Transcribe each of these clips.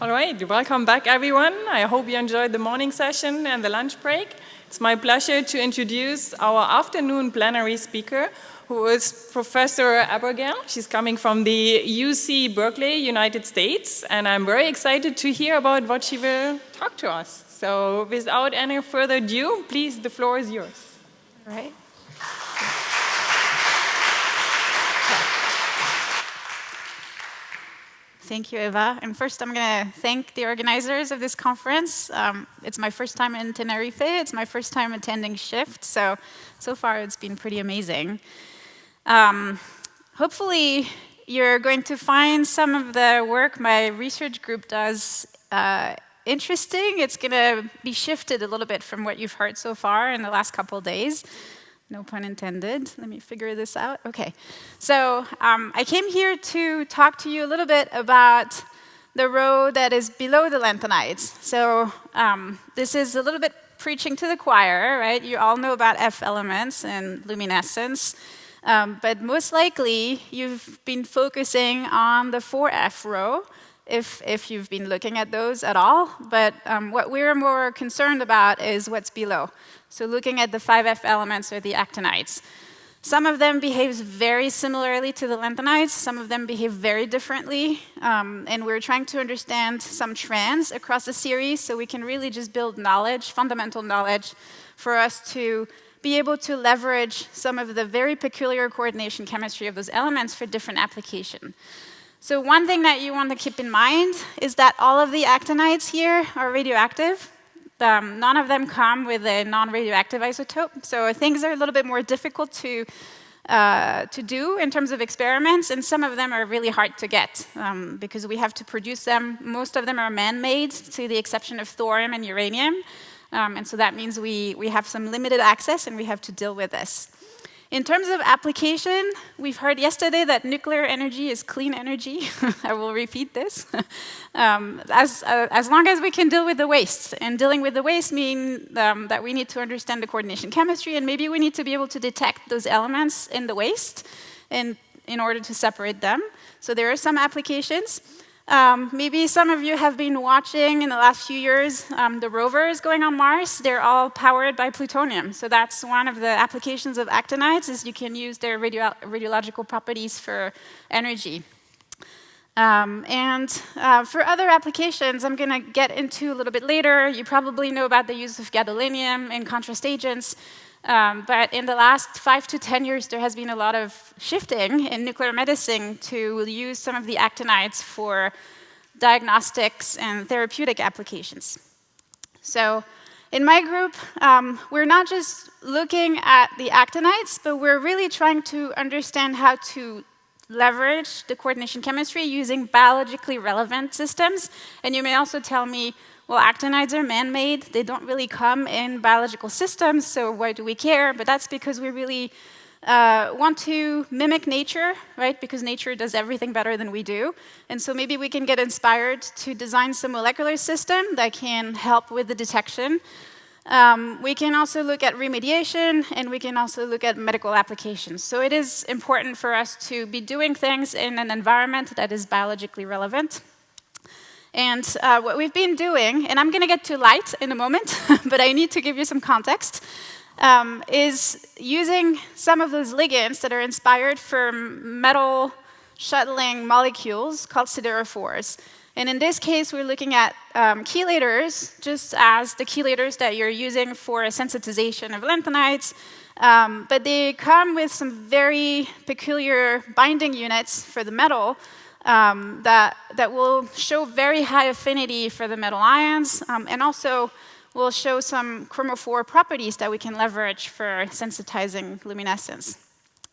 All right, welcome back, everyone. I hope you enjoyed the morning session and the lunch break. It's my pleasure to introduce our afternoon plenary speaker, who is Professor Abergel. She's coming from the UC Berkeley, United States, and I'm very excited to hear about what she will talk to us. So without any further ado, please, the floor is yours. All right. Thank you, Eva. And first, I'm going to thank the organizers of this conference. It's my first time in Tenerife. It's my first time attending SHIFT. So far, it's been pretty amazing. Hopefully, you're going to find some of the work my research group does interesting. It's going to be shifted a little bit from what you've heard so far in the last couple of days. No pun intended. Let me figure this out. OK. So I came here to talk to you a little bit about the road that is below the lanthanides. So this is a little bit preaching to the choir, right? You all know about F elements and luminescence. But most likely, you've been focusing on the 4F row, if you've been looking at those at all. But what we're more concerned about is what's below. So looking at the 5F elements or the actinides. Some of them behave very similarly to the lanthanides. Some of them behave very differently. And we're trying to understand some trends across the series so we can really just build knowledge, fundamental knowledge, for us to be able to leverage some of the very peculiar coordination chemistry of those elements for different application. So one thing that you want to keep in mind is that all of the actinides here are radioactive. None of them come with a non-radioactive isotope. So things are a little bit more difficult to do in terms of experiments, and some of them are really hard to get because we have to produce them. Most of them are man-made, to the exception of thorium and uranium. And so that means we have some limited access, and we have to deal with this. In terms of application, we've heard yesterday that nuclear energy is clean energy. I will repeat this. As long as we can deal with the waste. And dealing with the waste means that we need to understand the coordination chemistry, and maybe we need to be able to detect those elements in the waste in order to separate them. So there are some applications. Maybe some of you have been watching in the last few years the rovers going on Mars. They're all powered by plutonium. So that's one of the applications of actinides, is you can use their radiological properties for energy. For other applications, I'm going to get into a little bit later. You probably know about the use of gadolinium in contrast agents. But in the last 5 to 10 years, there has been a lot of shifting in nuclear medicine to use some of the actinides for diagnostics and therapeutic applications. So in my group, we're not just looking at the actinides, but we're really trying to understand how to leverage the coordination chemistry using biologically relevant systems. And you may also tell me, well, actinides are man-made. They don't really come in biological systems, so why do we care? But that's because we really want to mimic nature, right? Because nature does everything better than we do. And so maybe we can get inspired to design some molecular system that can help with the detection. We can also look at remediation, and we can also look at medical applications. So it is important for us to be doing things in an environment that is biologically relevant. And what we've been doing, and I'm going to get to light in a moment, but I need to give you some context, is using some of those ligands that are inspired from metal shuttling molecules called siderophores. And in this case, we're looking at chelators, just as the chelators that you're using for sensitization of lanthanides. But they come with some very peculiar binding units for the metal that will show very high affinity for the metal ions, and also will show some chromophore properties that we can leverage for sensitizing luminescence.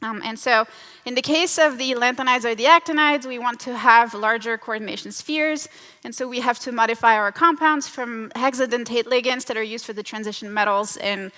And so in the case of the lanthanides or the actinides, we want to have larger coordination spheres. And so we have to modify our compounds from hexadentate ligands that are used for the transition metals in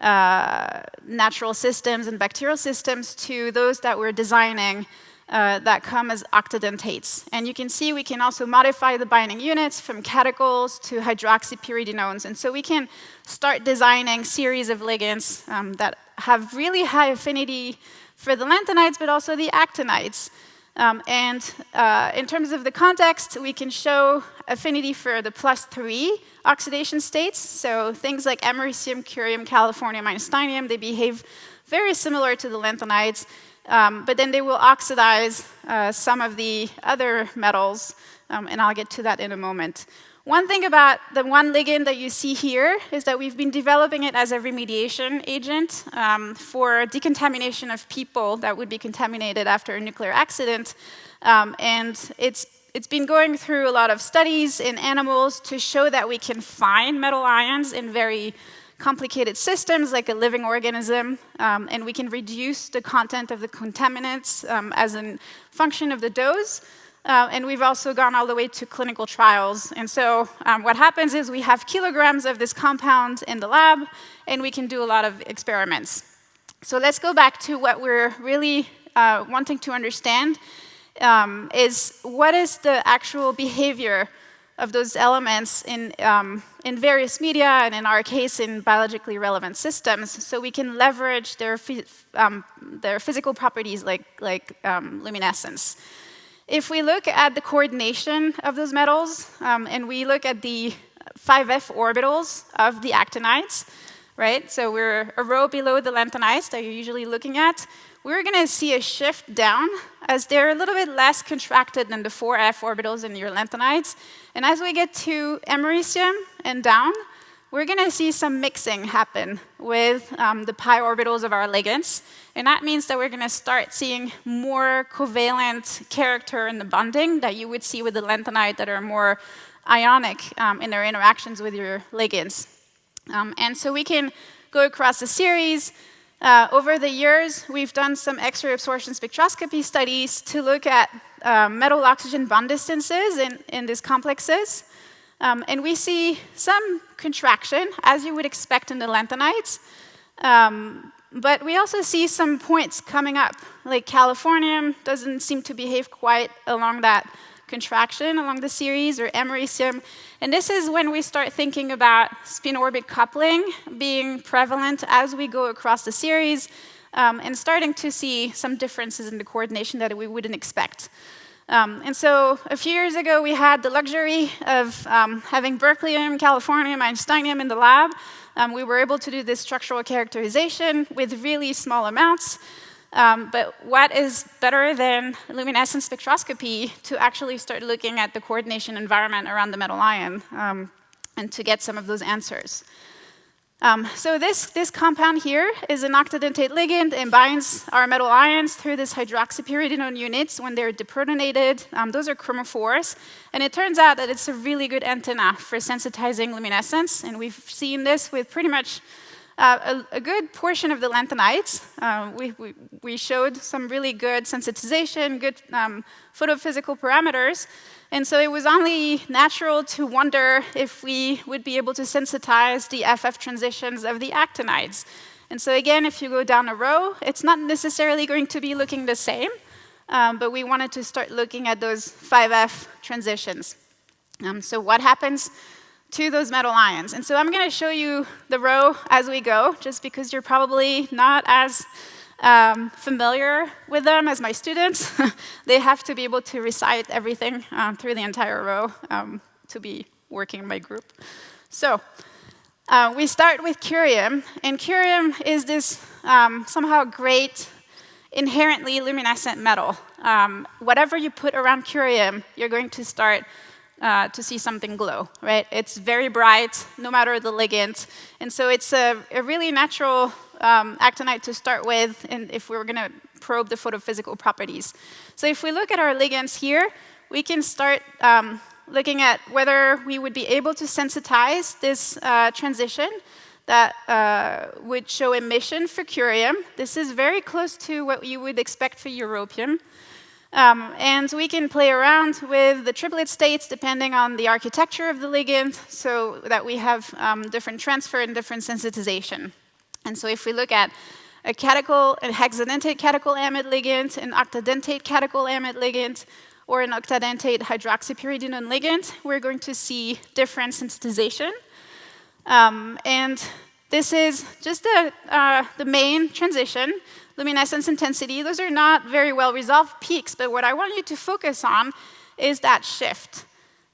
natural systems and bacterial systems to those that we're designing that come as octadentates. And you can see we can also modify the binding units from catechol to hydroxypyridinones. And so we can start designing series of ligands that have really high affinity for the lanthanides, but also the actinides. In terms of the context, we can show affinity for the +3 oxidation states. So things like americium, curium, californium, einsteinium, they behave very similar to the lanthanides, but then they will oxidize some of the other metals, and I'll get to that in a moment. One thing about the one ligand that you see here is that we've been developing it as a remediation agent for decontamination of people that would be contaminated after a nuclear accident. And it's been going through a lot of studies in animals to show that we can find metal ions in very complicated systems, like a living organism, and we can reduce the content of the contaminants as a function of the dose. And we've also gone all the way to clinical trials. And so what happens is we have kilograms of this compound in the lab, and we can do a lot of experiments. So let's go back to what we're really wanting to understand, is what is the actual behavior of those elements in various media, and in our case, in biologically relevant systems, so we can leverage their physical properties like luminescence. If we look at the coordination of those metals, and we look at the 5F orbitals of the actinides, right? So we're a row below the lanthanides that you're usually looking at. We're going to see a shift down as they're a little bit less contracted than the 4F orbitals in your lanthanides. And as we get to americium and down, we're going to see some mixing happen with the pi orbitals of our ligands. And that means that we're going to start seeing more covalent character in the bonding that you would see with the lanthanide that are more ionic in their interactions with your ligands. And so we can go across a series. Over the years, we've done some X-ray absorption spectroscopy studies to look at metal-oxygen bond distances in these complexes. And we see some contraction, as you would expect in the lanthanides. But we also see some points coming up, like californium doesn't seem to behave quite along that contraction along the series, or americium. And this is when we start thinking about spin-orbit coupling being prevalent as we go across the series, and starting to see some differences in the coordination that we wouldn't expect. And so a few years ago, we had the luxury of having berkelium, californium, einsteinium in the lab. We were able to do this structural characterization with really small amounts. But what is better than luminescence spectroscopy to actually start looking at the coordination environment around the metal ion and to get some of those answers? So this compound here is an octadentate ligand and binds our metal ions through this hydroxypyridinone units when they're deprotonated. Those are chromophores. And it turns out that it's a really good antenna for sensitizing luminescence. And we've seen this with pretty much a good portion of the lanthanides. We showed some really good sensitization, good photophysical parameters. And so it was only natural to wonder if we would be able to sensitize the FF transitions of the actinides. And so again, if you go down a row, it's not necessarily going to be looking the same, but we wanted to start looking at those 5F transitions. So what happens to those metal ions? And so I'm going to show you the row as we go, just because you're probably not as familiar with them as my students. They have to be able to recite everything through the entire row to be working in my group. So we start with curium, and curium is this somehow great, inherently luminescent metal. Whatever you put around curium, you're going to start to see something glow, right? It's very bright, no matter the ligand. And so it's a really natural actinide to start with, and if we were going to probe the photophysical properties. So if we look at our ligands here, we can start looking at whether we would be able to sensitize this transition that would show emission for curium. This is very close to what you would expect for europium. And we can play around with the triplet states depending on the architecture of the ligand, so that we have different transfer and different sensitization. And so if we look at a hexadentate catechol amide ligand, an octadentate catechol amide ligand, or an octadentate hydroxypyridinone ligand, we're going to see different sensitization. And this is just the main transition. luminescence intensity. Those are not very well resolved peaks, but what I want you to focus on is that shift.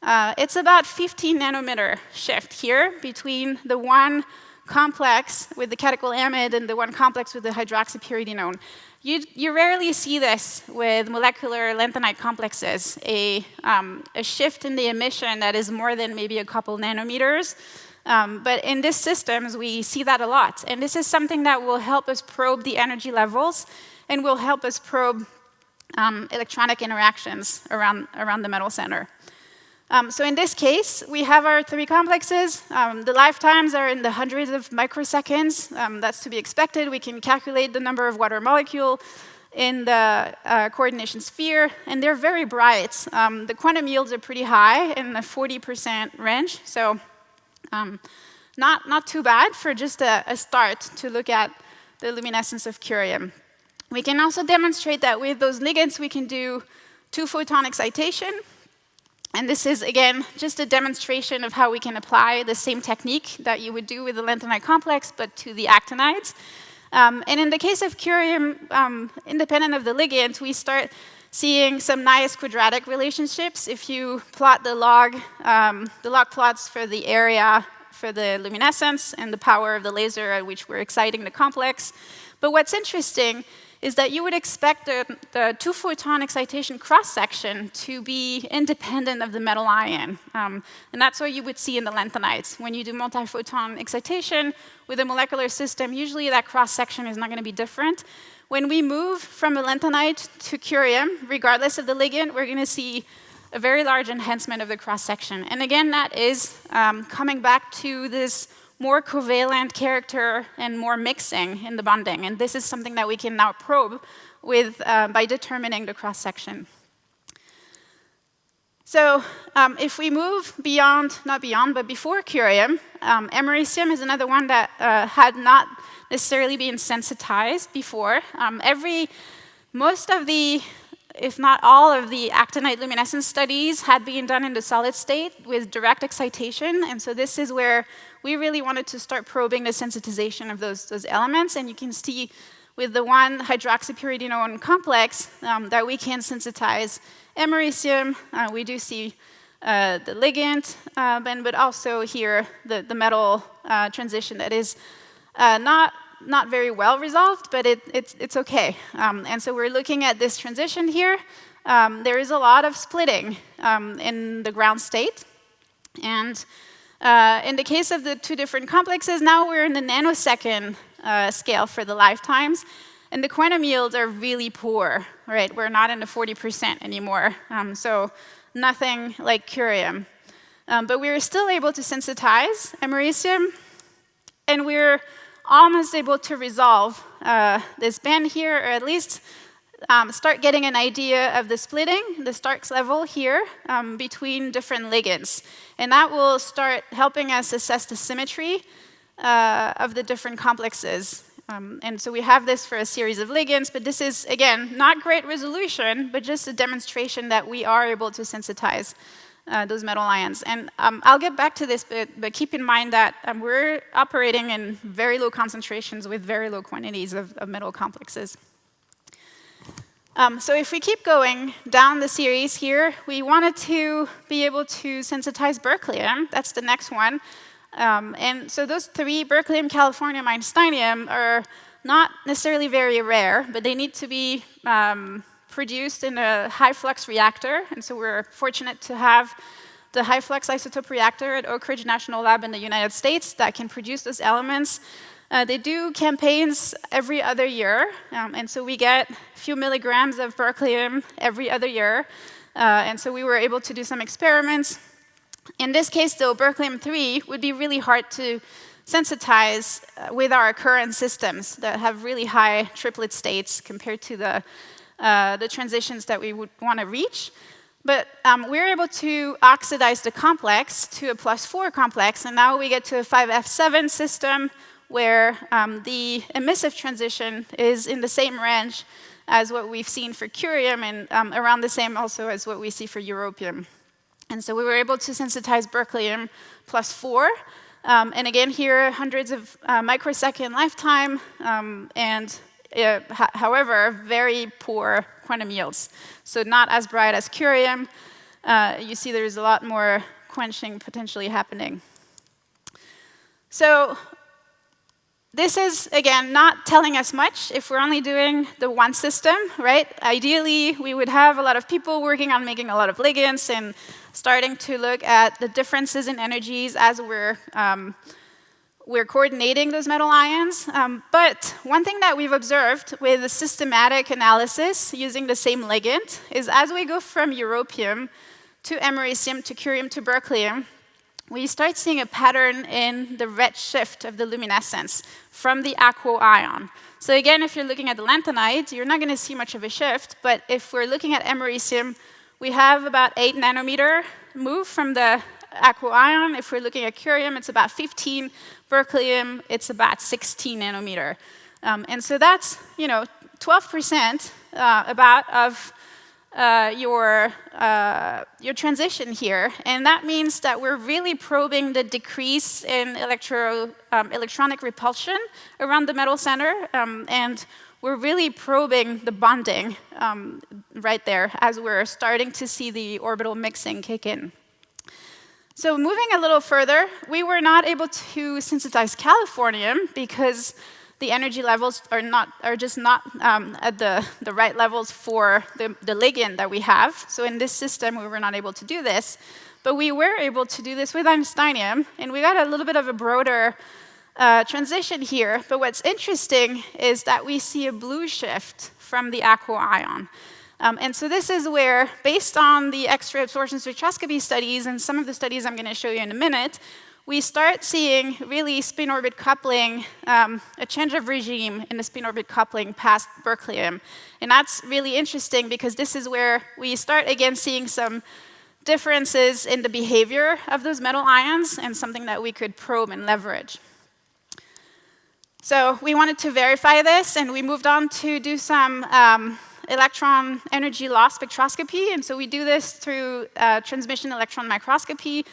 It's about 15 nanometer shift here between the one complex with the catechol-amide and the one complex with the hydroxypyridinone. You rarely see this with molecular lanthanide complexes, a shift in the emission that is more than maybe a couple nanometers. But in these systems, we see that a lot. And this is something that will help us probe the energy levels and will help us probe electronic interactions around the metal center. So in this case, we have our three complexes. The lifetimes are in the hundreds of microseconds. That's to be expected. We can calculate the number of water molecule in the coordination sphere, and they're very bright. The quantum yields are pretty high in the 40% range, so not too bad for just a start to look at the luminescence of curium. We can also demonstrate that with those ligands, we can do two-photon excitation. And this is, again, just a demonstration of how we can apply the same technique that you would do with the lanthanide complex, but to the actinides. And in the case of curium, independent of the ligand, we start seeing some nice quadratic relationships. If you plot the log plots for the area for the luminescence and the power of the laser at which we're exciting the complex. But what's interesting is that you would expect the two-photon excitation cross-section to be independent of the metal ion. And that's what you would see in the lanthanides. When you do multi-photon excitation with a molecular system, usually that cross-section is not going to be different. When we move from a lanthanide to curium, regardless of the ligand, we're going to see a very large enhancement of the cross-section. And again, that is coming back to this more covalent character and more mixing in the bonding. And this is something that we can now probe with, by determining the cross-section. So if we move beyond, not beyond, but before curium, americium is another one that had not necessarily been sensitized before. Most of the, if not all of the actinide luminescence studies had been done in the solid state with direct excitation. And so this is where we really wanted to start probing the sensitization of those elements. And you can see with the one hydroxypyridinone complex that we can sensitize americium. We do see the ligand, but also here the metal transition that is not very well resolved, but it's okay. And so we're looking at this transition here. There is a lot of splitting in the ground state. And in the case of the two different complexes, now we're in the nanosecond scale for the lifetimes. And the quantum yields are really poor, right? We're not in the 40% anymore. So nothing like curium. But we're still able to sensitize americium. And we're almost able to resolve this band here, or at least start getting an idea of the splitting, the Stark's level here, between different ligands. And that will start helping us assess the symmetry of the different complexes. And so we have this for a series of ligands, but this is, again, not great resolution, but just a demonstration that we are able to sensitize those metal ions. And I'll get back to this, but keep in mind that we're operating in very low concentrations with very low quantities of metal complexes. So if we keep going down the series here, we wanted to be able to sensitize berkelium. That's the next one. And so those three, berkelium, californium, einsteinium, are not necessarily very rare, but they need to be produced in a high-flux reactor. And so we're fortunate to have the high-flux isotope reactor at Oak Ridge National Lab in the United States that can produce those elements. They do campaigns every other year, and so we get a few milligrams of berkelium every other year. And so we were able to do some experiments. In this case, though, berkelium-3 would be really hard to sensitize with our current systems that have really high triplet states compared to the transitions that we would want to reach. But we're able to oxidize the complex to a +4 complex, and now we get to a 5F7 system where the emissive transition is in the same range as what we've seen for curium and around the same also as what we see for europium. And so we were able to sensitize berkelium +4. And again, here, hundreds of microsecond lifetime. And however, very poor quantum yields. So not as bright as curium. You see there's a lot more quenching potentially happening. So this is, again, not telling us much if we're only doing the one system, right? Ideally, we would have a lot of people working on making a lot of ligands and starting to look at the differences in energies as we're coordinating those metal ions. But one thing that we've observed with a systematic analysis using the same ligand is as we go from europium to americium to curium to berkelium, we start seeing a pattern in the red shift of the luminescence from the aqua ion. So again, if you're looking at the lanthanide, you're not going to see much of a shift. But if we're looking at americium, we have about 8 nanometer move from the aqua ion. If we're looking at curium, it's about 15. Berkelium, it's about 16 nanometer. And so that's 12% about of your transition here. And that means that we're really probing the decrease in electronic repulsion around the metal center. And we're really probing the bonding right there as we're starting to see the orbital mixing kick in. So moving a little further, we were not able to synthesize californium because the energy levels are just not at the right levels for the ligand that we have. So in this system, we were not able to do this. But we were able to do this with einsteinium, and we got a little bit of a broader transition here. But what's interesting is that we see a blue shift from the aqua ion. And so this is where, based on the X-ray absorption spectroscopy studies and some of the studies I'm going to show you in a minute, we start seeing really spin-orbit coupling, a change of regime in the spin-orbit coupling past berkelium. And that's really interesting because this is where we start again seeing some differences in the behavior of those metal ions and something that we could probe and leverage. So we wanted to verify this, and we moved on to do some electron energy loss spectroscopy. And so we do this through transmission electron microscopy.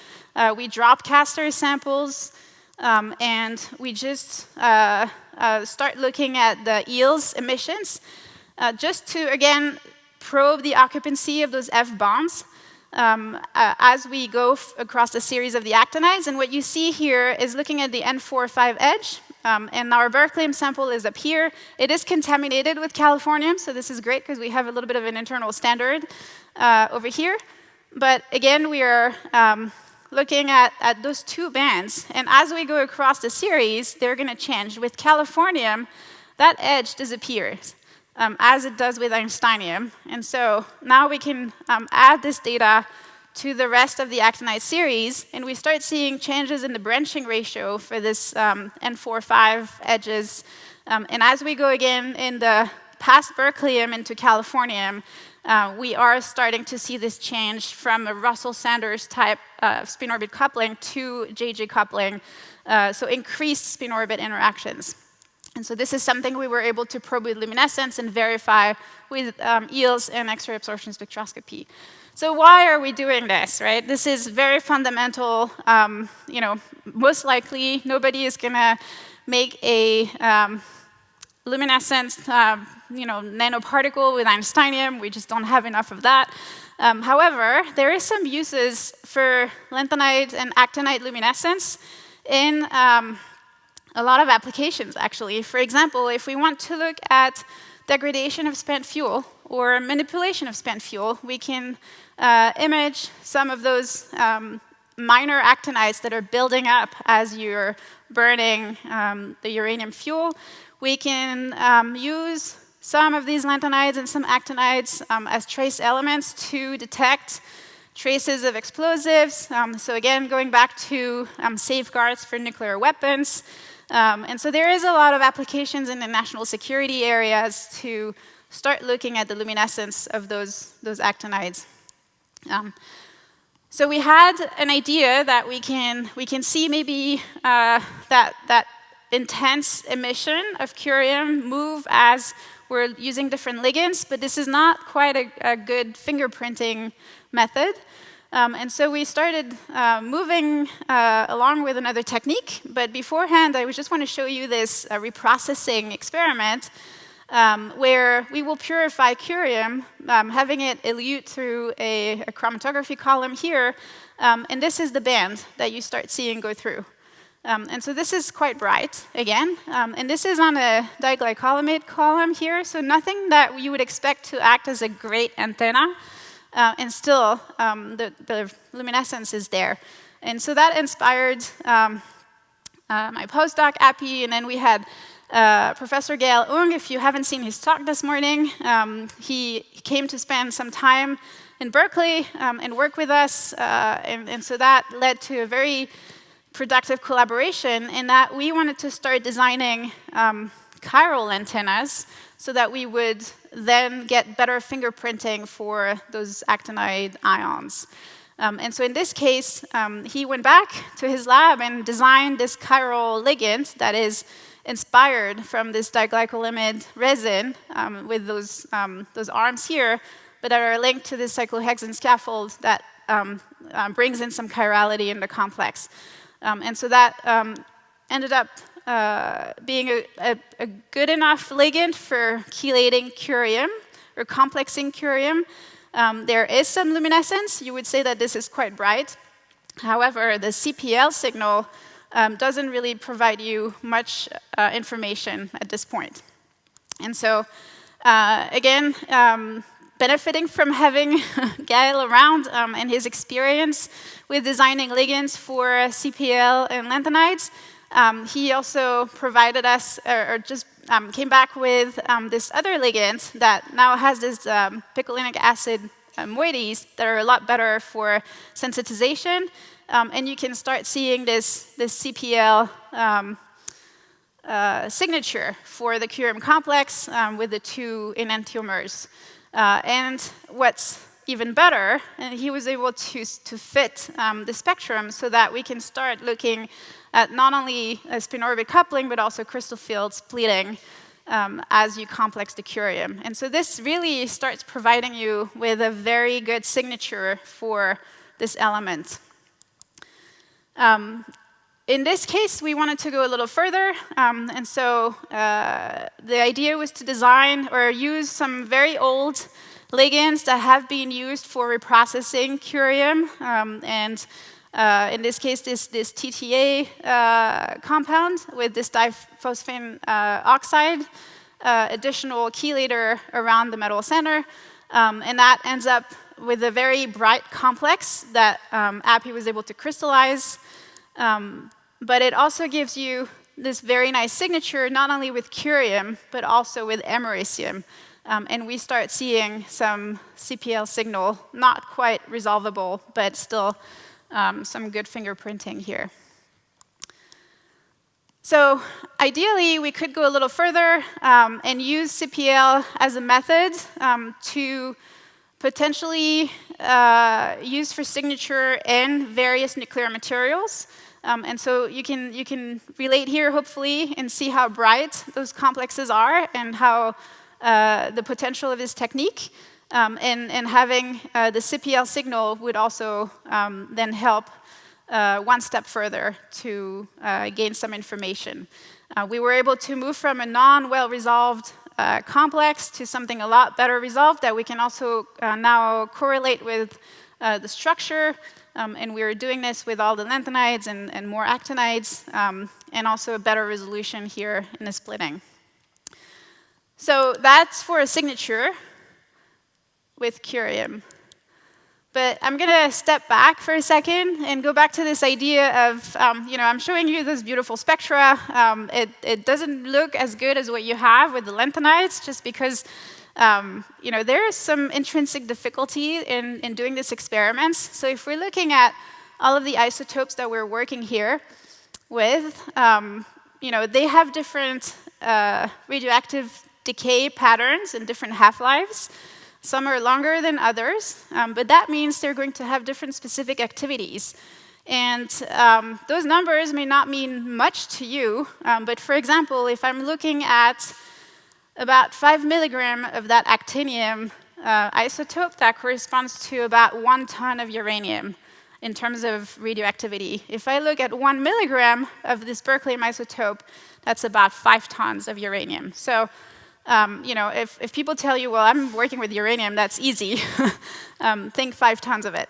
We drop Castor samples, and we just start looking at the EELS emissions, just to, again, probe the occupancy of those F bonds as we go across the series of the actinides. And what you see here is looking at the N4-5 edge. And our berkelium sample is up here. It is contaminated with californium, so this is great because we have a little bit of an internal standard over here. But again, we are looking at those two bands. And as we go across the series, they're going to change. With californium, that edge disappears, as it does with einsteinium. And so now we can add this data to the rest of the actinide series, and we start seeing changes in the branching ratio for this N4-5 edges. And as we go again in the past berkelium into californium, we are starting to see this change from a Russell-Sanders type spin-orbit coupling to JJ coupling, so increased spin-orbit interactions. And so this is something we were able to probe with luminescence and verify with EELS and X-ray absorption spectroscopy. So why are we doing this, right? This is very fundamental. Most likely, nobody is going to make a luminescence, nanoparticle with einsteinium. We just don't have enough of that. However, there is some uses for lanthanide and actinide luminescence in a lot of applications, actually. For example, if we want to look at degradation of spent fuel or manipulation of spent fuel, we can image some of those minor actinides that are building up as you're burning the uranium fuel. We can use some of these lanthanides and some actinides as trace elements to detect traces of explosives. So again, going back to safeguards for nuclear weapons. And so there is a lot of applications in the national security areas to start looking at the luminescence of those actinides. So we had an idea that we can see maybe that intense emission of curium move as we're using different ligands, but this is not quite a good fingerprinting method. And so we started moving along with another technique. But beforehand, I just want to show you this reprocessing experiment where we will purify curium, having it elute through a chromatography column here, and this is the band that you start seeing go through. And so this is quite bright, again, and this is on a diglycolimate column here, so nothing that you would expect to act as a great antenna, and still the luminescence is there. And so that inspired my postdoc, Appy, and then we had Professor Gail Ung. If you haven't seen his talk this morning, he came to spend some time in Berkeley and work with us, and so that led to a very productive collaboration in that we wanted to start designing chiral antennas so that we would then get better fingerprinting for those actinide ions. And so in this case, he went back to his lab and designed this chiral ligand that is inspired from this diglycolimate resin with those arms here, but that are linked to this cyclohexane scaffold that brings in some chirality in the complex. And so that ended up being a good enough ligand for chelating curium or complexing curium. There is some luminescence. You would say that this is quite bright. However, the CPL signal doesn't really provide you much information at this point. And so, again, benefiting from having Gael around and his experience with designing ligands for CPL and lanthanides, he also provided us, or just came back with this other ligand that now has this picolinic acid moieties that are a lot better for sensitization, and you can start seeing this CPL signature for the curium complex with the two enantiomers. And what's even better, and he was able to fit the spectrum so that we can start looking at not only spin-orbit coupling, but also crystal field splitting as you complex the curium. And so this really starts providing you with a very good signature for this element. In this case, we wanted to go a little further, and so the idea was to design or use some very old ligands that have been used for reprocessing curium, and in this case, this TTA compound with this diphosphane oxide, additional chelator around the metal center, and that ends up with a very bright complex that Appy was able to crystallize. But it also gives you this very nice signature, not only with curium, but also with americium. And we start seeing some CPL signal, not quite resolvable, but still some good fingerprinting here. So ideally, we could go a little further and use CPL as a method to potentially use for signature in various nuclear materials. And so you can relate here, hopefully, and see how bright those complexes are and how the potential of this technique. And having the CPL signal would also then help one step further to gain some information. We were able to move from a non-well-resolved complex to something a lot better resolved that we can also now correlate with the structure. And we were doing this with all the lanthanides and more actinides, and also a better resolution here in the splitting. So that's for a signature with curium. But I'm going to step back for a second and go back to this idea of, I'm showing you this beautiful spectra. It doesn't look as good as what you have with the lanthanides, just because there is some intrinsic difficulty in doing these experiments. So if we're looking at all of the isotopes that we're working here with, they have different radioactive decay patterns and different half-lives. Some are longer than others, but that means they're going to have different specific activities. And those numbers may not mean much to you, but for example, if I'm looking at about 5 milligram of that actinium isotope, that corresponds to about 1 ton of uranium in terms of radioactivity. If I look at 1 milligram of this berkelium isotope, that's about 5 tons of uranium. So If people tell you, well, I'm working with uranium, that's easy, think 5 tons of it.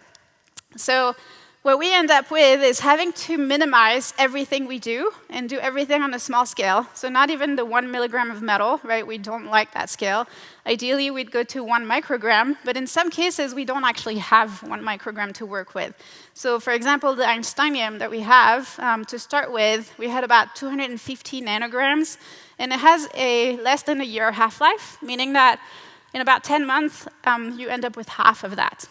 So what we end up with is having to minimize everything we do and do everything on a small scale. So not even the 1 milligram of metal, right? We don't like that scale. Ideally, we'd go to 1 microgram, but in some cases, we don't actually have 1 microgram to work with. So for example, the Einsteinium that we have, to start with, we had about 250 nanograms, and it has a less than a year half-life, meaning that in about 10 months, you end up with half of that.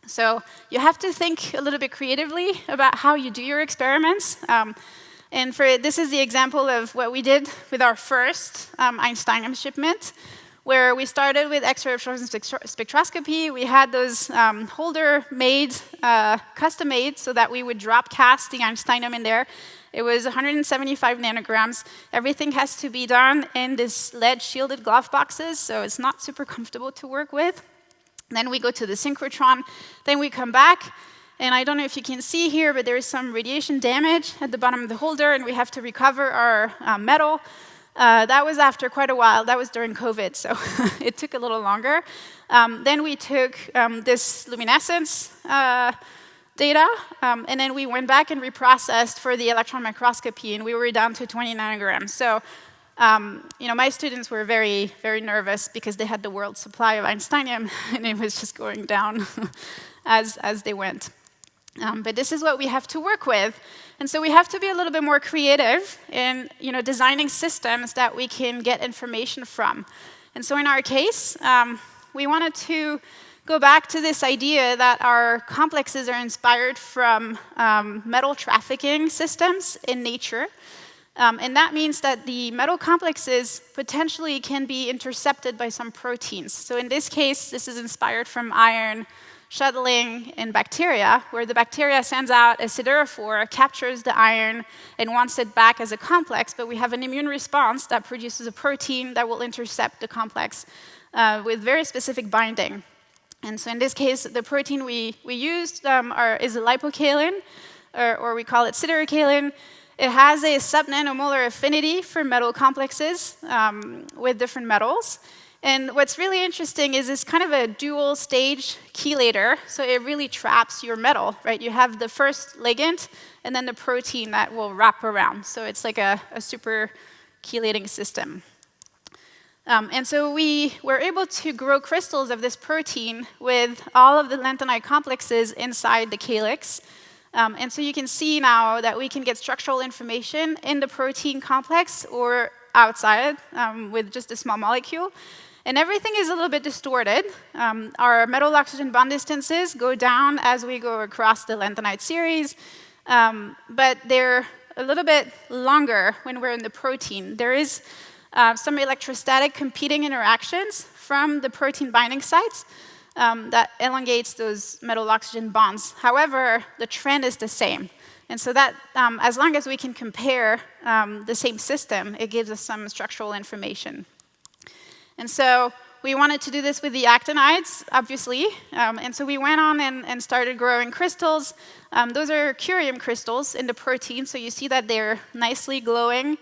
So you have to think a little bit creatively about how you do your experiments. This is the example of what we did with our first Einsteinium shipment, where we started with X-ray absorption spectroscopy. We had those holder made, custom made, so that we would drop cast the Einsteinium in there. It was 175 nanograms. Everything has to be done in this lead shielded glove boxes, so it's not super comfortable to work with. Then we go to the synchrotron. Then we come back, and I don't know if you can see here, but there is some radiation damage at the bottom of the holder, and we have to recover our metal. That was after quite a while. That was during COVID, so it took a little longer. Then we took this luminescence data, and then we went back and reprocessed for the electron microscopy, and we were down to 20 nanograms. So my students were very, very nervous because they had the world's supply of Einsteinium, and it was just going down as they went. But this is what we have to work with. And so we have to be a little bit more creative in designing systems that we can get information from. And so in our case, we wanted to go back to this idea that our complexes are inspired from metal trafficking systems in nature. And that means that the metal complexes potentially can be intercepted by some proteins. So in this case, this is inspired from iron shuttling in bacteria, where the bacteria sends out a siderophore, captures the iron, and wants it back as a complex, but we have an immune response that produces a protein that will intercept the complex with very specific binding. And so in this case, the protein we used is a lipocalin, or we call it siderocalin. It has a subnanomolar affinity for metal complexes with different metals. And what's really interesting is it's kind of a dual-stage chelator, so it really traps your metal, right? You have the first ligand, and then the protein that will wrap around. So it's like a super chelating system. And so we were able to grow crystals of this protein with all of the lanthanide complexes inside the calyx. And so you can see now that we can get structural information in the protein complex or outside with just a small molecule. And everything is a little bit distorted. Our metal-oxygen bond distances go down as we go across the lanthanide series, but they're a little bit longer when we're in the protein. There is some electrostatic competing interactions from the protein binding sites that elongates those metal-oxygen bonds. However, the trend is the same. And so that, as long as we can compare the same system, it gives us some structural information. And so we wanted to do this with the actinides, obviously. And so we went on and started growing crystals. Those are curium crystals in the protein, so you see that they're nicely glowing.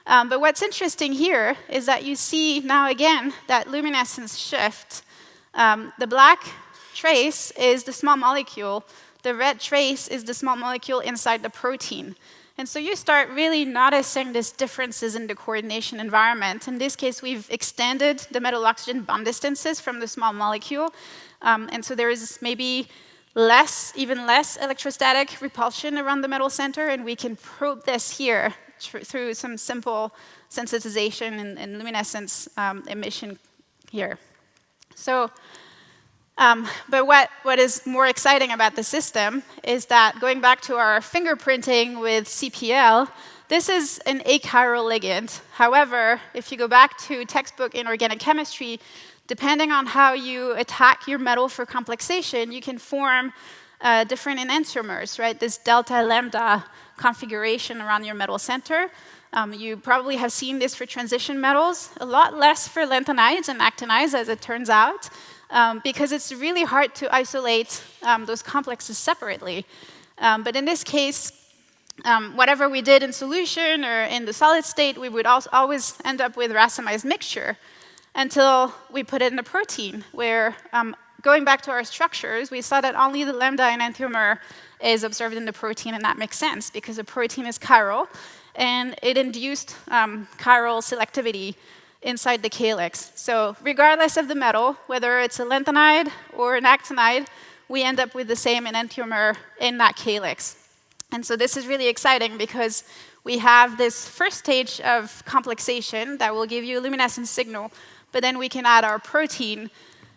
But what's interesting here is that you see now again that luminescence shift. The black trace is the small molecule. The red trace is the small molecule inside the protein. And so you start really noticing these differences in the coordination environment. In this case, we've extended the metal-oxygen bond distances from the small molecule. And so there is maybe even less electrostatic repulsion around the metal center, and we can probe this here through some simple sensitization and luminescence emission here. So, but what is more exciting about the system is that going back to our fingerprinting with CPL, this is an achiral ligand. However, if you go back to textbook inorganic chemistry, depending on how you attack your metal for complexation, you can form different enantiomers, right? This delta lambda configuration around your metal center. You probably have seen this for transition metals, a lot less for lanthanides and actinides, as it turns out, because it's really hard to isolate those complexes separately. But in this case, whatever we did in solution or in the solid state, we would always end up with racemized mixture. until we put it in a protein, where going back to our structures, we saw that only the lambda enantiomer is observed in the protein, and that makes sense because the protein is chiral, and it induced chiral selectivity inside the calyx. So regardless of the metal, whether it's a lanthanide or an actinide, we end up with the same enantiomer in that calyx. And so this is really exciting because we have this first stage of complexation that will give you a luminescence signal, but then we can add our protein,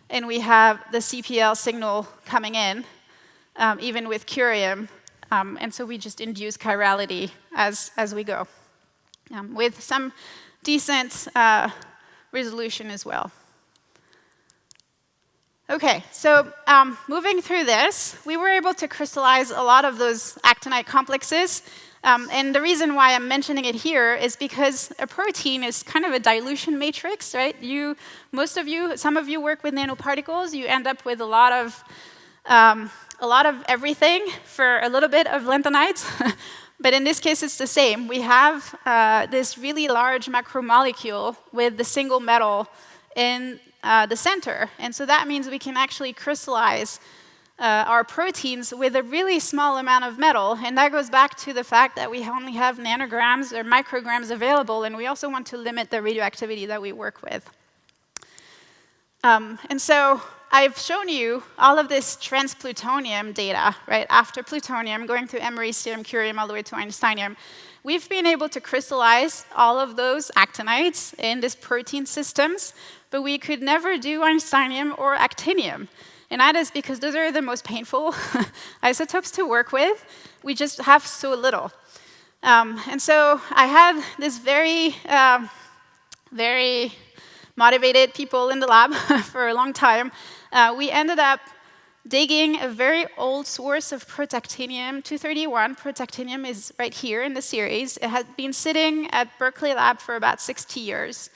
and we have the CPL signal coming in, even with curium. And so we just induce chirality as we go, with some decent resolution as well. OK, so moving through this, we were able to crystallize a lot of those actinide complexes. And the reason why I'm mentioning it here is because a protein is kind of a dilution matrix, right? Some of you work with nanoparticles. You end up with a lot of everything for a little bit of lanthanides. But in this case, it's the same. We have this really large macromolecule with the single metal in the center. And so that means we can actually crystallize our proteins with a really small amount of metal. And that goes back to the fact that we only have nanograms or micrograms available, and we also want to limit the radioactivity that we work with. And so I've shown you all of this trans-plutonium data, right? After plutonium, going through americium, curium, all the way to einsteinium. We've been able to crystallize all of those actinides in these protein systems, but we could never do einsteinium or actinium. And that is because those are the most painful isotopes to work with. We just have so little. And so I had this very motivated people in the lab for a long time. We ended up digging a very old source of protactinium-231. Protactinium is right here in the series. It had been sitting at Berkeley lab for about 60 years.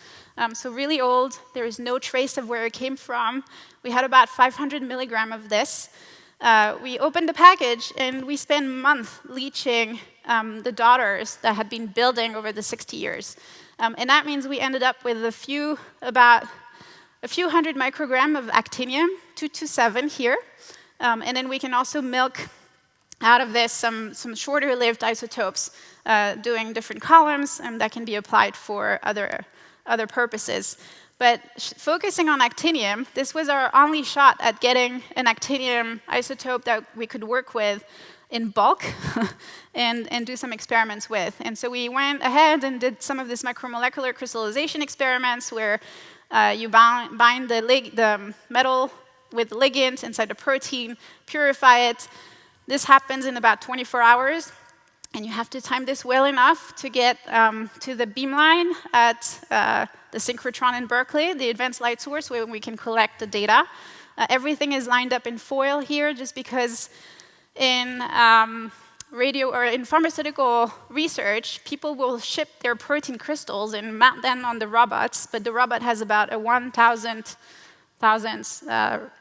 So really old. There is no trace of where it came from. We had about 500 milligram of this. We opened the package, and we spent months leaching the daughters that had been building over the 60 years. And that means we ended up with about a few hundred microgram of actinium, 227 here. And then we can also milk out of this some shorter-lived isotopes doing different columns, and that can be applied for other purposes. But focusing on actinium, this was our only shot at getting an actinium isotope that we could work with in bulk and do some experiments with. And so we went ahead and did some of this macromolecular crystallization experiments where you bind the metal with ligand inside the protein, purify it. This happens in about 24 hours. And you have to time this well enough to get to the beamline at the synchrotron in Berkeley, the advanced light source, where we can collect the data. Everything is lined up in foil here, just because in in pharmaceutical research, people will ship their protein crystals and mount them on the robots, but the robot has about a 1,000th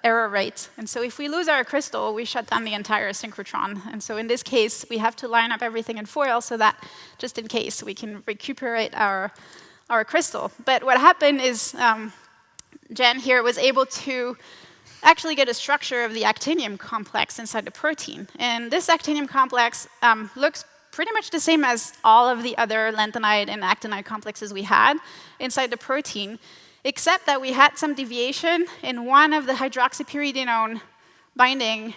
error rate. And so if we lose our crystal, we shut down the entire synchrotron. And so in this case, we have to line up everything in foil so that, just in case, we can recuperate our crystal. But what happened is Jen here was able to actually get a structure of the actinium complex inside the protein. And this actinium complex looks pretty much the same as all of the other lanthanide and actinide complexes we had inside the protein, except that we had some deviation in one of the hydroxypyridinone binding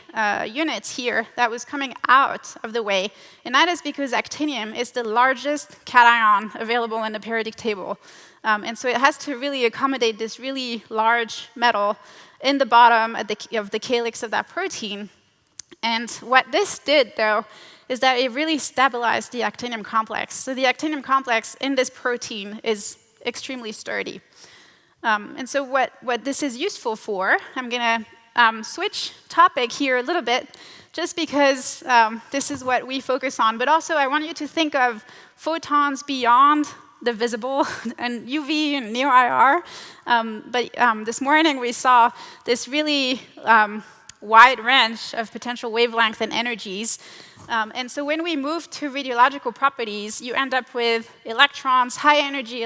units here that was coming out of the way. And that is because actinium is the largest cation available in the periodic table. And so it has to really accommodate this really large metal in the bottom of the calyx of that protein. And what this did, though, is that it really stabilized the actinium complex. So the actinium complex in this protein is extremely sturdy. And so what this is useful for, I'm going to switch topic here a little bit, just because this is what we focus on. But also, I want you to think of photons beyond the visible, and UV and neo-IR. But this morning, we saw this really wide range of potential wavelength and energies. And so when we move to radiological properties, you end up with electrons, high energy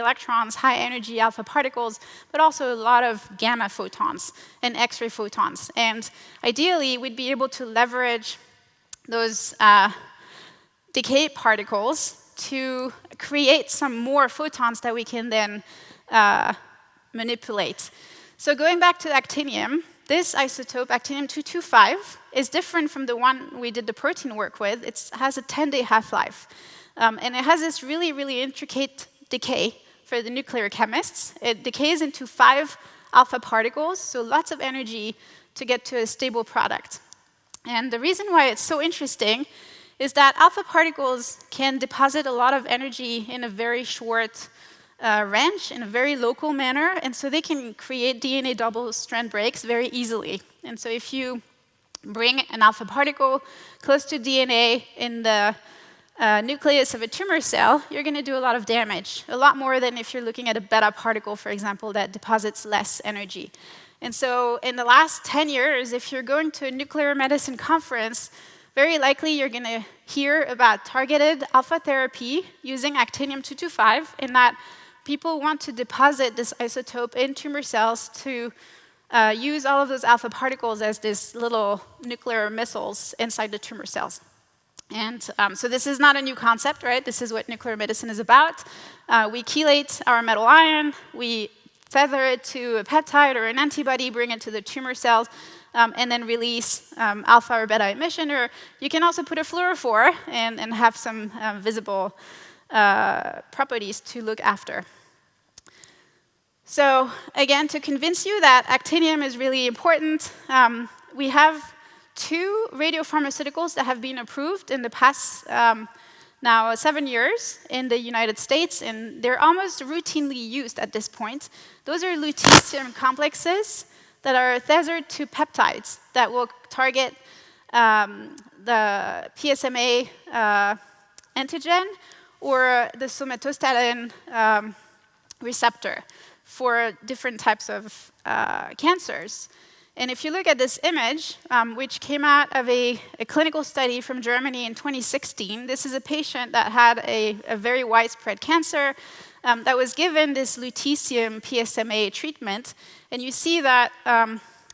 alpha particles, but also a lot of gamma photons and X-ray photons. And ideally, we'd be able to leverage those decay particles to create some more photons that we can then manipulate. So going back to actinium, this isotope, actinium-225, is different from the one we did the protein work with. It has a 10-day half-life. And it has this really, really intricate decay for the nuclear chemists. It decays into 5 alpha particles, so lots of energy to get to a stable product. And the reason why it's so interesting is that alpha particles can deposit a lot of energy in a very short range, in a very local manner, and so they can create DNA double-strand breaks very easily. And so if you bring an alpha particle close to DNA in the nucleus of a tumor cell, you're going to do a lot of damage, a lot more than if you're looking at a beta particle, for example, that deposits less energy. And so in the last 10 years, if you're going to a nuclear medicine conference, very likely you're going to hear about targeted alpha therapy using actinium-225, in that people want to deposit this isotope in tumor cells to use all of those alpha particles as these little nuclear missiles inside the tumor cells. And so this is not a new concept, right? This is what nuclear medicine is about. We chelate our metal ion, we tether it to a peptide or an antibody, bring it to the tumor cells, and then release alpha or beta emission. Or you can also put a fluorophore and have some visible properties to look after. So again, to convince you that actinium is really important, we have 2 radiopharmaceuticals that have been approved in the past now 7 years in the United States, and they're almost routinely used at this point. Those are lutetium complexes that are tethered to peptides that will target the PSMA antigen or the somatostatin receptor for different types of cancers. And if you look at this image, which came out of a clinical study from Germany in 2016, this is a patient that had a very widespread cancer that was given this lutetium PSMA treatment. And you see that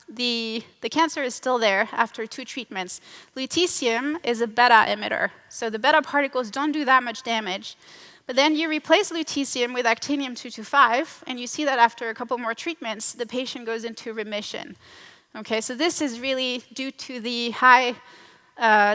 the cancer is still there after 2 treatments. Lutetium is a beta emitter, so the beta particles don't do that much damage. But then you replace lutetium with actinium-225, and you see that after a couple more treatments, the patient goes into remission. Okay, so this is really due to the high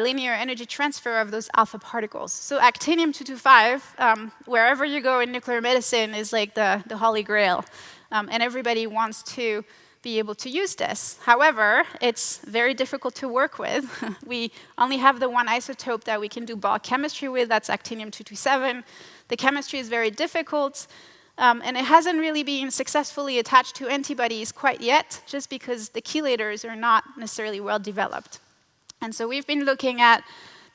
linear energy transfer of those alpha particles. So actinium-225, wherever you go in nuclear medicine, is like the holy grail. And everybody wants to be able to use this. However, it's very difficult to work with. We only have the one isotope that we can do bulk chemistry with, that's actinium-227. The chemistry is very difficult. And it hasn't really been successfully attached to antibodies quite yet, just because the chelators are not necessarily well developed. And so we've been looking at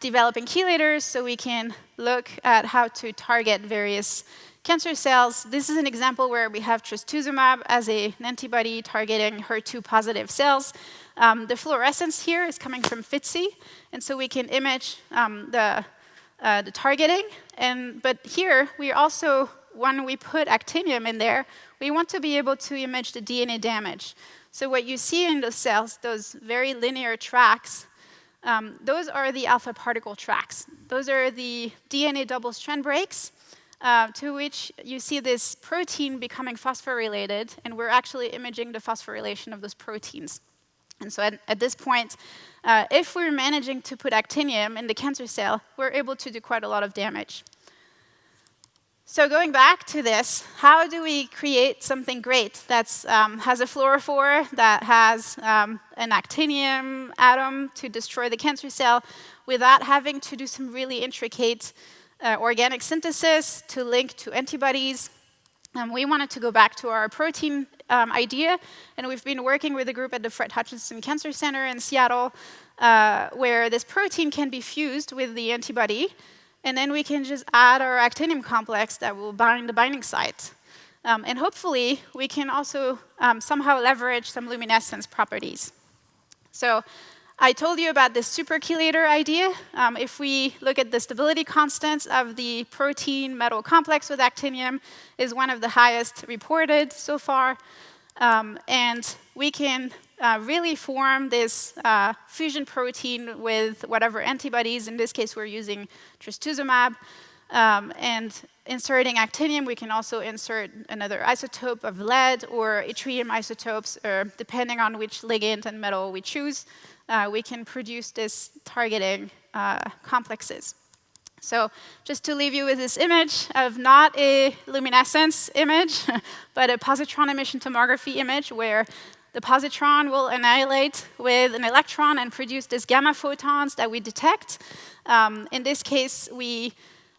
developing chelators so we can look at how to target various cancer cells. This is an example where we have trastuzumab as an antibody targeting HER2-positive cells. The fluorescence here is coming from FITC, and so we can image the targeting. But here, we also, when we put actinium in there, we want to be able to image the DNA damage. So what you see in those cells, those very linear tracks, those are the alpha particle tracks. Those are the DNA double-strand breaks, to which you see this protein becoming phosphorylated, and we're actually imaging the phosphorylation of those proteins. And so at this point, if we're managing to put actinium in the cancer cell, we're able to do quite a lot of damage. So going back to this, how do we create something great that has a fluorophore, that has an actinium atom to destroy the cancer cell, without having to do some really intricate organic synthesis to link to antibodies? We wanted to go back to our protein idea, and we've been working with a group at the Fred Hutchinson Cancer Center in Seattle, where this protein can be fused with the antibody, and then we can just add our actinium complex that will bind the binding site. And hopefully, we can also somehow leverage some luminescence properties. So I told you about this superchelator idea. If we look at the stability constants of the protein-metal complex with actinium, is one of the highest reported so far. And we can really form this fusion protein with whatever antibodies. In this case, we're using trastuzumab. And inserting actinium, we can also insert another isotope of lead or yttrium isotopes, or depending on which ligand and metal we choose, we can produce this targeting complexes. So just to leave you with this image of not a luminescence image, but a positron emission tomography image where the positron will annihilate with an electron and produce these gamma photons that we detect. In this case, we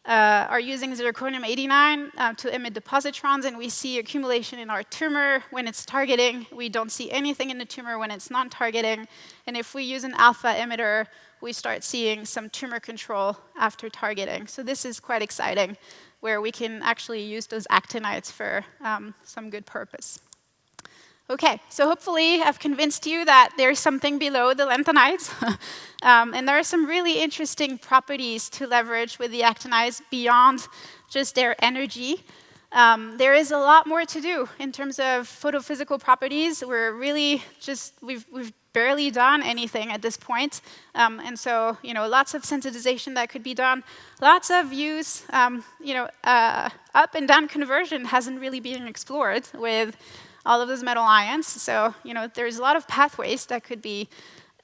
are using zirconium-89 to emit the positrons, and we see accumulation in our tumor when it's targeting. We don't see anything in the tumor when it's non-targeting. And if we use an alpha emitter, we start seeing some tumor control after targeting. So this is quite exciting, where we can actually use those actinides for some good purpose. OK, so hopefully I've convinced you that there's something below the lanthanides. And there are some really interesting properties to leverage with the actinides beyond just their energy. There is a lot more to do in terms of photophysical properties. We're really just, we've barely done anything at this point. And so, lots of sensitization that could be done. Lots of use, up and down conversion hasn't really been explored with all of those metal ions. So, there's a lot of pathways that could be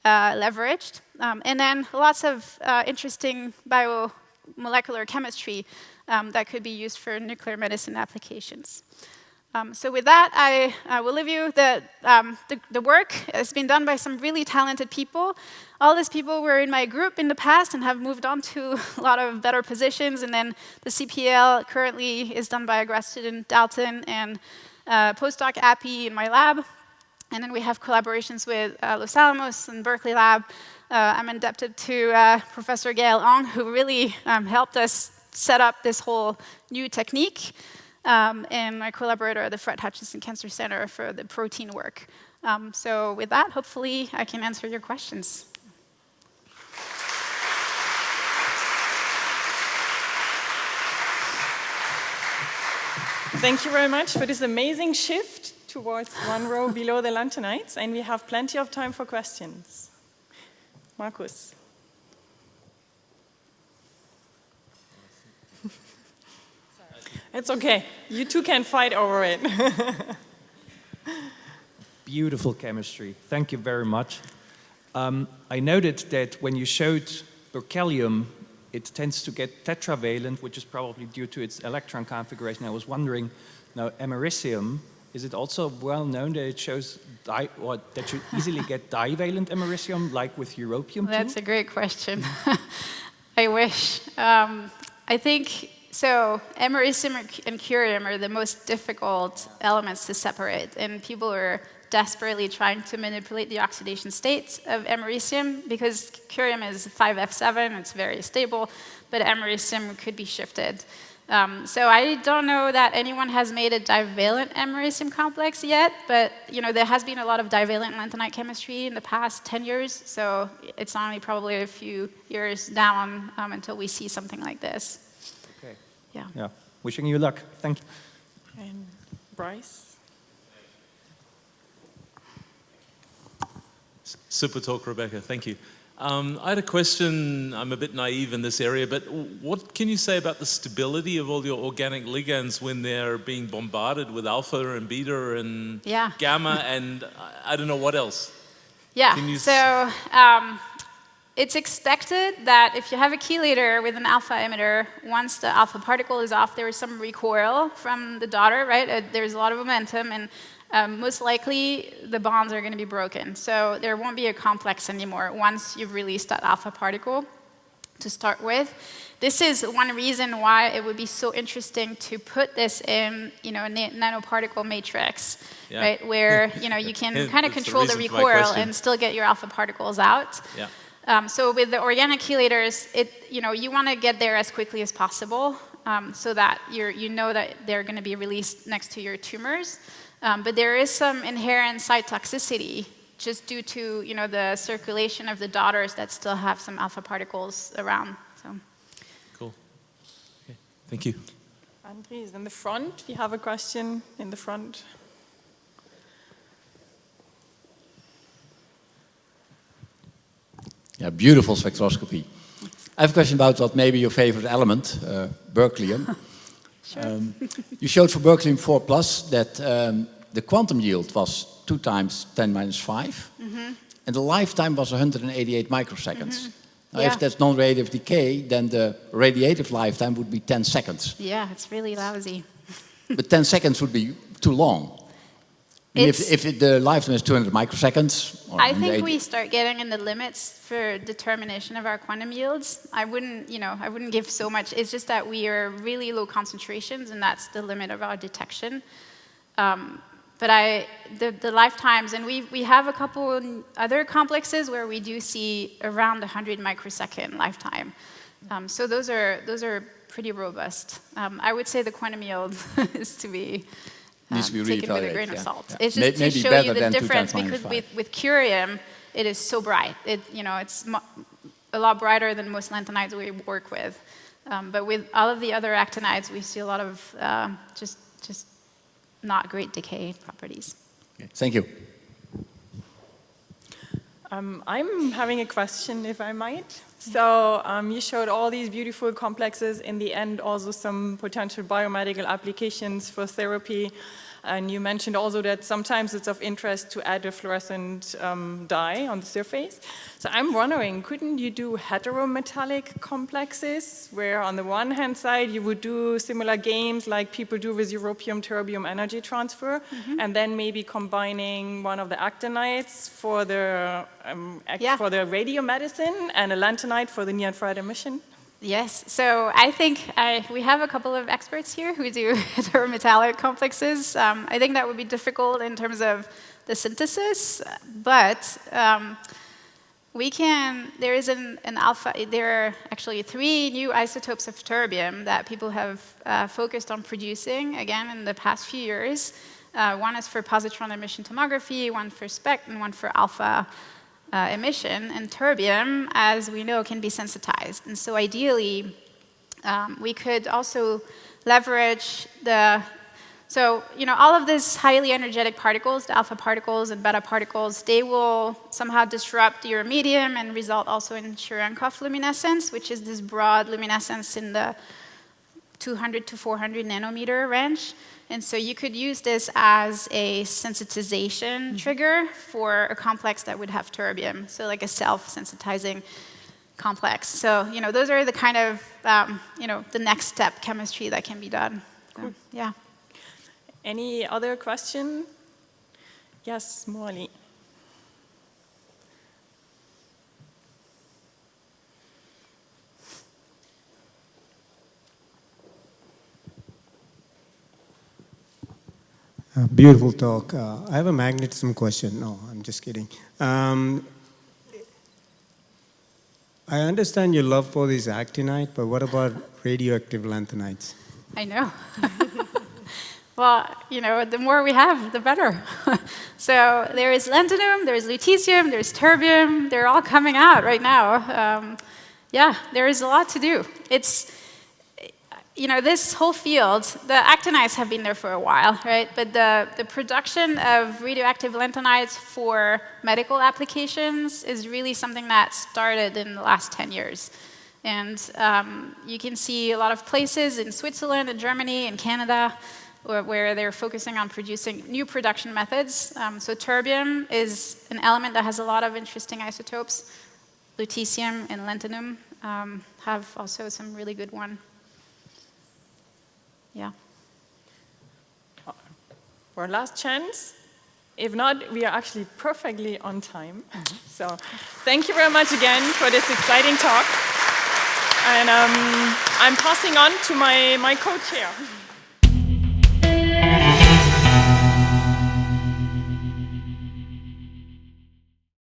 leveraged. And then lots of interesting biomolecular chemistry that could be used for nuclear medicine applications. So with that, I will leave you the work has been done by some really talented people. All these people were in my group in the past and have moved on to a lot of better positions. And then the CPL currently is done by a grad student, Dalton, and postdoc Appy in my lab. And then we have collaborations with Los Alamos and Berkeley Lab. I'm indebted to Professor Gail Ong, who really helped us set up this whole new technique. And my collaborator at the Fred Hutchinson Cancer Center for the protein work. So with that, hopefully I can answer your questions. Thank you very much for this amazing shift towards one row below the lanthanides. And we have plenty of time for questions. Markus. It's OK. You two can fight over it. Beautiful chemistry. Thank you very much. I noted that when you showed berkelium, it tends to get tetravalent, which is probably due to its electron configuration. I was wondering, now americium, is it also well known that it shows that you easily get divalent americium, like with europium? That's a great question. I wish. I think so. Americium and curium are the most difficult elements to separate, and people are desperately trying to manipulate the oxidation state of americium because curium is 5F7, it's very stable, but americium could be shifted. So I don't know that anyone has made a divalent americium complex yet, but there has been a lot of divalent lanthanide chemistry in the past 10 years, so it's only probably a few years down until we see something like this. Okay. Yeah. Wishing you luck. Thank you. And Bryce? Super talk, Rebecca. Thank you. I had a question. I'm a bit naive in this area, but what can you say about the stability of all your organic ligands when they're being bombarded with alpha and beta and gamma and I don't know what else? Yeah. So it's expected that if you have a chelator with an alpha emitter, once the alpha particle is off, there is some recoil from the daughter, right? There's a lot of momentum, and most likely the bonds are going to be broken. So there won't be a complex anymore once you've released that alpha particle to start with. This is one reason why it would be so interesting to put this in a nanoparticle matrix, right? Where you can kind of control the recoil and still get your alpha particles out. Yeah. So with the organic chelators, you want to get there as quickly as possible so that you know that they're going to be released next to your tumors. But there is some inherent cytotoxicity just due to the circulation of the daughters that still have some alpha particles around. So. Cool. Okay. Thank you. Andries, in the front, we have a question in the front. Yeah, beautiful spectroscopy. I have a question about what may be your favorite element, berkelium. Sure. You showed for berkelium 4+ that the quantum yield was 2 times 10 minus 5, and the lifetime was 188 microseconds. Now, Yeah. if that's non-radiative decay, then the radiative lifetime would be 10 seconds. Yeah, it's really lousy. But 10 seconds would be too long. I mean, if the lifetime is 200 microseconds... Or I think we start getting in the limits for determination of our quantum yields. I wouldn't give so much. It's just that we are really low concentrations, and that's the limit of our detection. But the lifetimes, and we have a couple other complexes where we do see around 100 microsecond lifetime. So those are pretty robust. I would say the quantum yield is to be taken with a grain of salt. Yeah. It's just to show you the difference, because with curium, it is so bright. It's a lot brighter than most lanthanides we work with. But with all of the other actinides, we see a lot of just not great decay properties. Okay. Thank you. I'm having a question, if I might. So you showed all these beautiful complexes. In the end, also some potential biomedical applications for therapy. And you mentioned also that sometimes it's of interest to add a fluorescent dye on the surface. So I'm wondering, couldn't you do heterometallic complexes, where on the one hand side you would do similar games like people do with europium-terbium energy transfer, and then maybe combining one of the actinides for the for the radiomedicine and a lanthanide for the near-infrared emission? Yes, so I think we have a couple of experts here who do heterometallic complexes. I think that would be difficult in terms of the synthesis, but there are actually 3 new isotopes of terbium that people have focused on producing, again, in the past few years. One is for positron emission tomography, one for SPECT, and one for alpha emission, and terbium, as we know, can be sensitized. And so ideally, we could also leverage all of these highly energetic particles, the alpha particles and beta particles, they will somehow disrupt your medium and result also in Cherenkov luminescence, which is this broad luminescence in the 200 to 400 nanometer range. And so you could use this as a sensitization trigger for a complex that would have terbium, so like a self-sensitizing complex. So, those are the kind of, the next step chemistry that can be done. Cool. Yeah. Any other question? Yes, Morley. Beautiful talk. I have a magnetism question. No, I'm just kidding. I understand your love for this actinide, but what about radioactive lanthanides? I know. Well, the more we have, the better. So there is lanthanum, there's lutetium, there's terbium. They're all coming out right now. Yeah, there is a lot to do. This whole field, the actinides have been there for a while, right? But the production of radioactive lanthanides for medical applications is really something that started in the last 10 years. And you can see a lot of places in Switzerland and Germany and Canada where they're focusing on producing new production methods. So terbium is an element that has a lot of interesting isotopes. Lutetium and lanthanum have also some really good ones. Yeah. For last chance. If not, we are actually perfectly on time. So thank you very much again for this exciting talk. And I'm passing on to my co-chair.